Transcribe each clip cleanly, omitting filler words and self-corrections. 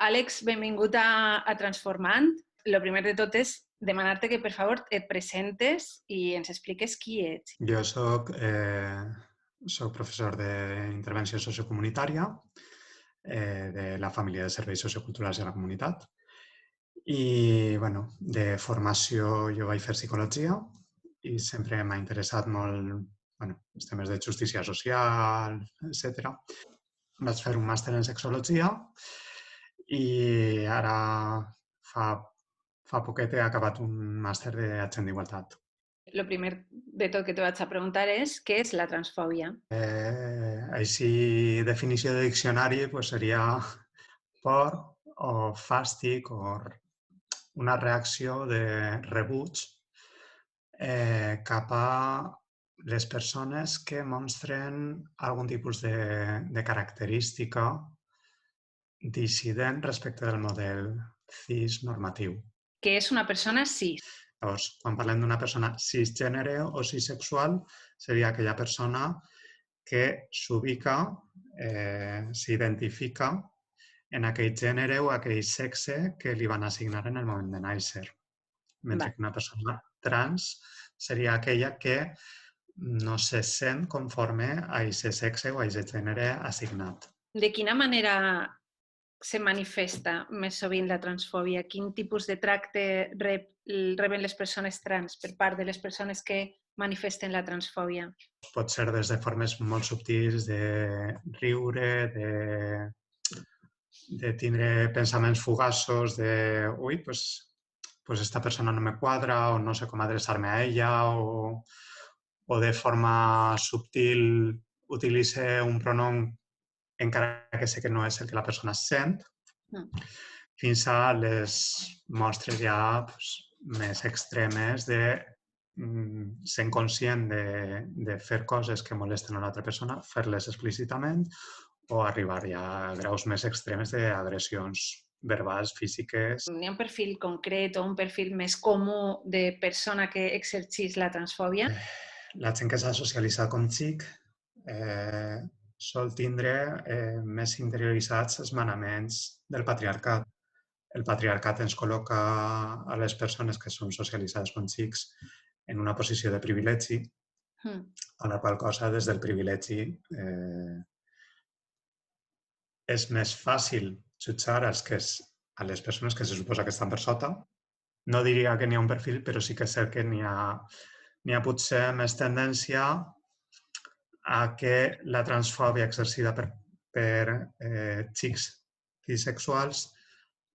Àlex, benvingut a Transformant. Lo primer de tot és demanar-te que, per favor, et presentes i ens expliques qui ets. Jo soc professor d'intervenció sociocomunitària de la família de serveis socioculturals de la comunitat i, de formació jo vaig fer psicologia i sempre m'ha interessat molt els temes de justícia social, etc. Vaig fer un màster en sexologia i ara fa poquet he acabat un màster d'agent d'igualtat. Lo primer de tot que te vaig a preguntar és què és la transfòbia? Així, definició de diccionari seria por o fàstic o una reacció de rebuig cap a les persones que mostren algun tipus de característica dissident respecte del model cis normatiu. Què és una persona cis? Llavors, quan parlem d'una persona cisgènere o cisexual, seria aquella persona que s'ubica, s'identifica en aquell gènere o aquell sexe que li van assignar en el moment de néixer. Mentre que una persona trans seria aquella que no se sent conforme a aquest sexe o a aquest gènere assignat. De quina manera se manifesta més sovint la transfòbia? Quin tipus de tracte reben les persones trans per part de les persones que manifesten la transfòbia? Pot ser des de formes molt subtils de riure, de tindre pensaments fugaços de ui, pues esta persona no me quadra o no sé com adreçar-me a ella o de forma subtil utilitza un pronom encara que sé que no és el que la persona sent, fins a les mostres ja més extremes de sent conscient de fer coses que molesten a l'altra persona, fer-les explícitament o arribar ja a graus més extremes d'agressions verbals, físiques. N'hi ha un perfil concret o un perfil més comú de persona que exerceix la transfòbia? La gent que s'ha socialitzat com xic sol tindre més interioritzats els manaments del patriarcat. El patriarcat ens col·loca a les persones que són socialitzades com xics en una posició de privilegi, a la qual cosa des del privilegi és més fàcil jutjar a les persones que se suposa que estan per sota. No diria que n'hi ha un perfil, però sí que és cert que n'hi ha potser més tendència a que la transfòbia exercida per xics bisexuals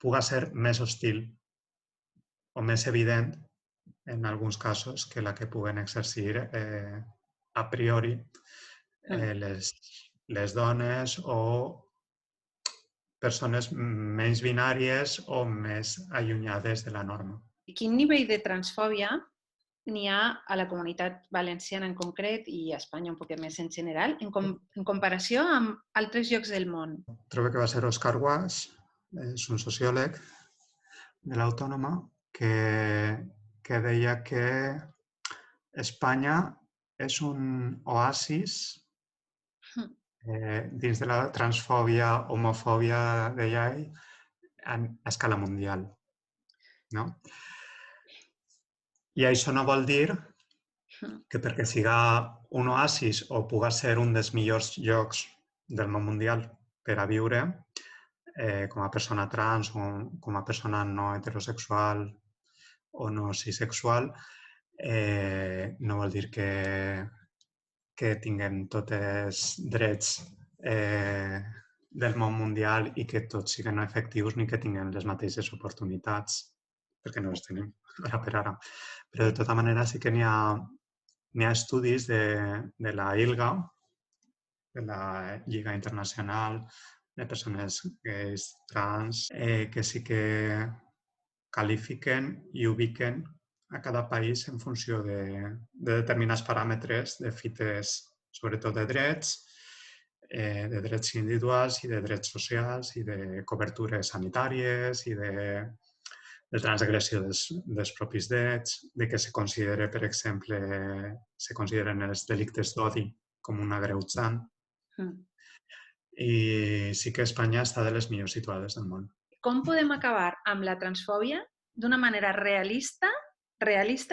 pugui ser més hostil o més evident en alguns casos que la que puguen exercir a priori les dones o persones menys binàries o més allunyades de la norma. Quin nivell de transfòbia n'hi ha a la comunitat valenciana en concret i a Espanya un poc més en general, en comparació amb altres llocs del món? Trobo que va ser Òscar Guas, és un sociòleg de l'Autònoma, que deia que Espanya és un oasis dins de la transfòbia, homofòbia, deia ell, a escala mundial. No? I això no vol dir que perquè siga un oasis o pugui ser un dels millors llocs del món mundial per a viure, com a persona trans o com a persona no heterosexual o no cisexual, no vol dir que tinguem tots els drets del món mundial i que tots siguin efectius ni que tinguem les mateixes oportunitats, perquè no les tenim ara per ara. Però de tota manera sí que n'hi ha estudis de la ILGA, de la Lliga Internacional de Persones Gais Trans, que sí que qualifiquen i ubiquen a cada país en funció de determinats paràmetres de fites, sobretot de drets individuals i de drets socials i de cobertures sanitàries i de transgressió dels propis drets, de que se considera, per exemple, se consideren els delictes d'odi com un agreujant. I sí que Espanya està de les millors situades del món. com podem acabar amb la transfòbia d'una manera realista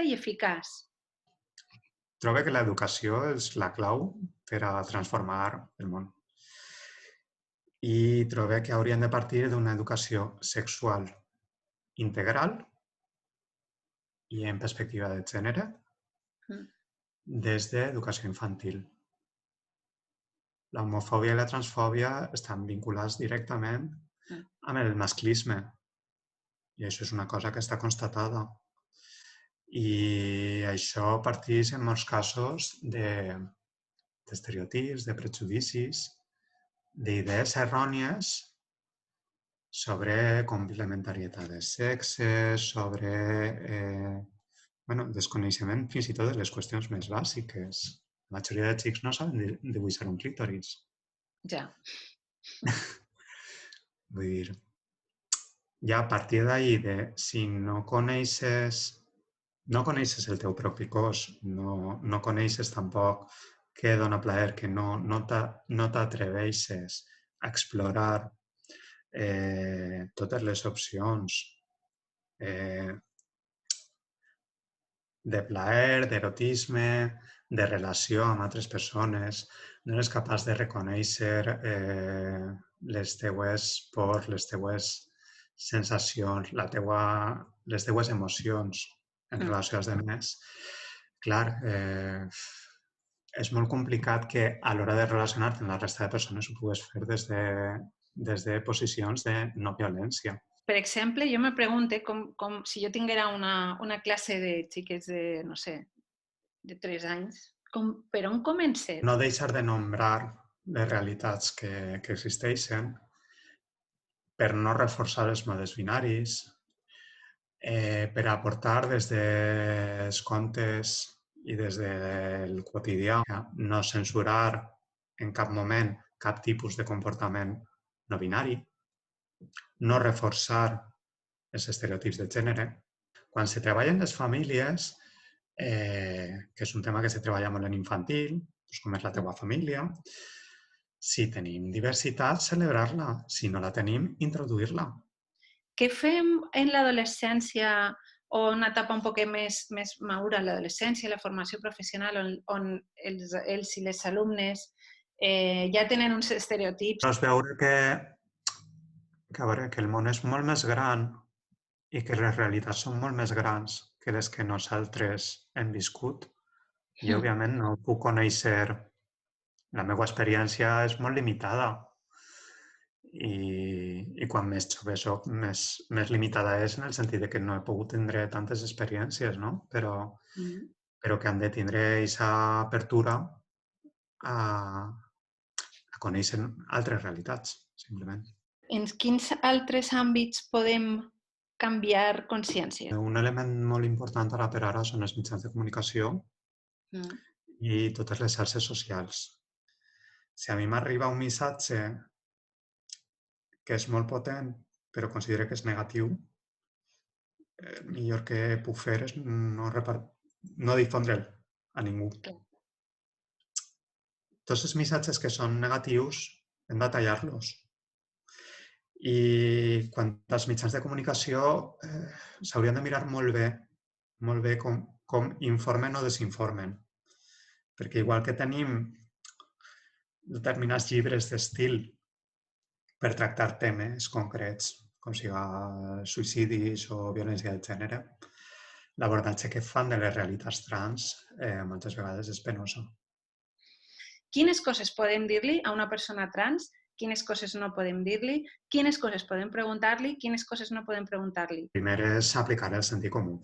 i eficaç. Trobo que l'educació és la clau per a transformar el món. I trobo que hauríem de partir d'una educació sexual integral i en perspectiva de gènere des d'educació infantil. L'homofòbia i la transfòbia estan vinculats directament amb el masclisme i això és una cosa que està constatada. I això parteix en molts casos d'estereotips, de prejudicis, d'idees errònies sobre complementarietat de sexes, sobre desconeixement fins i tot de les qüestions més bàsiques. La majoria de xics no saben dibuixar un clítoris. Ja. Vull dir, ja a partir d'ahir, si no coneixes el teu propi cos, no coneixes tampoc què dona plaer, que no t'atreveixes a explorar totes les opcions de plaer, d'erotisme, de relació amb altres persones, no eres capaç de reconèixer les teues pors, les teues sensacions, les teues emocions en relació als altres. Clar, és molt complicat que a l'hora de relacionar-te amb la resta de persones ho pugues fer des de posicions de no violència. Per exemple, jo me pregunto com si jo tinguera una classe de xiques de, no sé, de 3 anys, per on comencem? No deixar de nombrar les realitats que existeixen per no reforçar els modes binaris, per aportar des dels contes i des del quotidià, no censurar en cap moment cap tipus de comportament no binari, no reforçar els estereotips de gènere. Quan se treballa en les famílies, que és un tema que se treballa molt en infantil, doncs com és la teva família, si tenim diversitat, celebrar-la. Si no la tenim, introduir-la. Què fem en l'adolescència o una etapa un poc més madura, l'adolescència, la formació professional, on els i les alumnes ja tenen uns estereotips? Però és veure que el món és molt més gran i que les realitats són molt més grans que les que nosaltres hem viscut. I, òbviament, no puc conèixer... La meva experiència és molt limitada. I quan més jove soc, més limitada és en el sentit que no he pogut tindre tantes experiències, no? Però que han de tindre aquesta apertura a conèixer altres realitats, simplement. En quins altres àmbits podem canviar consciència? Un element molt important ara per ara són els mitjans de comunicació i totes les xarxes socials. Si a mi m'arriba un missatge que és molt potent, però considero que és negatiu, el millor que puc fer és no difondre'l a ningú. Tots els missatges que són negatius hem de tallar-los. I quan als mitjans de comunicació s'haurien de mirar molt bé com informen o desinformen. Perquè igual que tenim determinats llibres d'estil per tractar temes concrets, com siga suïcidis o violència de gènere, l'abordatge que fan de les realitats trans moltes vegades és penosa. Quines coses podem dir-li a una persona trans? Quines coses no podem dir-li? Quines coses podem preguntar-li? Quines coses no podem preguntar-li? Primer és aplicar el sentit comú.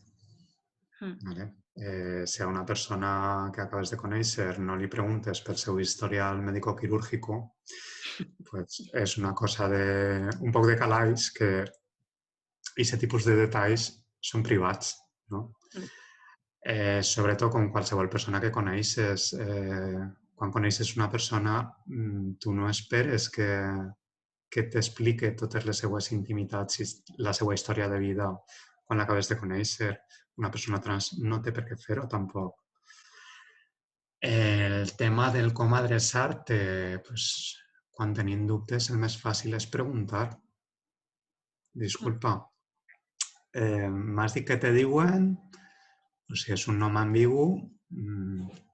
Si a una persona que acabes de conèixer no li preguntes pel seu historial médico-quirúrgico, pues és una cosa un poc de calaix que aquest tipus de detalls són privats, no? Sobretot com qualsevol persona que coneixes. Quan coneixes una persona, tu no esperes que t'explique totes les seues intimitats i la seva història de vida quan l'acabes de conèixer. Una persona trans no té per què fer-ho, tampoc. El tema del com adreçar-te, quan tenim dubtes, el més fàcil és preguntar. disculpa, m'has dit que te diuen, o si és un nom ambigu,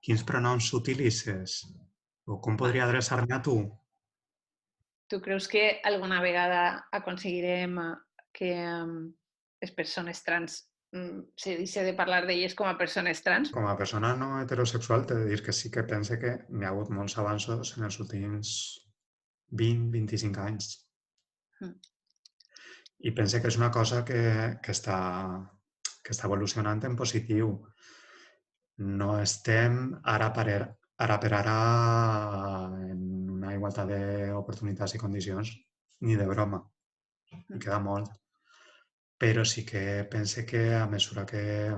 quins pronoms utilitzes? O com podria adreçar-me a tu? Tu creus que alguna vegada aconseguirem que les persones trans se deixi de parlar d'elles com a persones trans? Com a persona no heterosexual t'he de dir que sí que pense que hi ha hagut molts avanços en els últims 20-25 anys. I pense que és una cosa que està evolucionant en positiu. No estem ara per ara en una igualtat d'oportunitats i condicions ni de broma. Em queda molt. Però sí que pense que a mesura que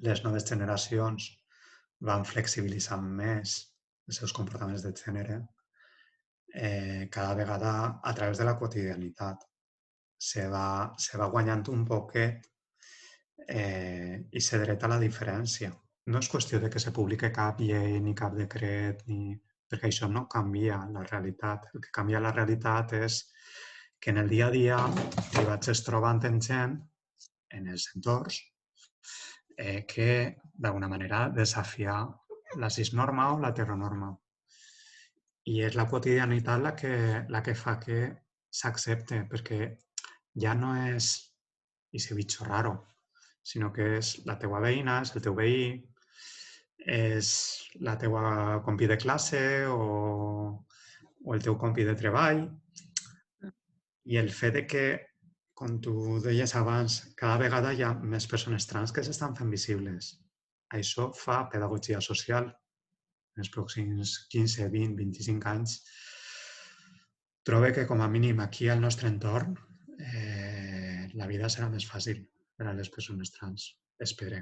les noves generacions van flexibilitzant més els seus comportaments de gènere, cada vegada a través de la quotidianitat se va guanyant un poquet i se dret a la diferència. No és qüestió de que se publique cap llei ni cap decret, perquè això no canvia la realitat. El que canvia la realitat és que en el dia a dia t'hi vaig trobant en gent en els entorns que d'alguna manera desafia la cisnorma o l'heteronorma. I és la quotidianitat la que fa que s'accepte, perquè ja no és ese bicho raro, sinó que és la teua veïna, és el teu veí, és la teua compi de classe o el teu compi de treball. I el fet de que, com tu deies abans, cada vegada hi ha més persones trans que s'estan fent visibles. Això fa pedagogia social. En els pròxims 15, 20, 25 anys trobo que com a mínim aquí al nostre entorn la vida serà més fàcil per a les persones trans. Espero.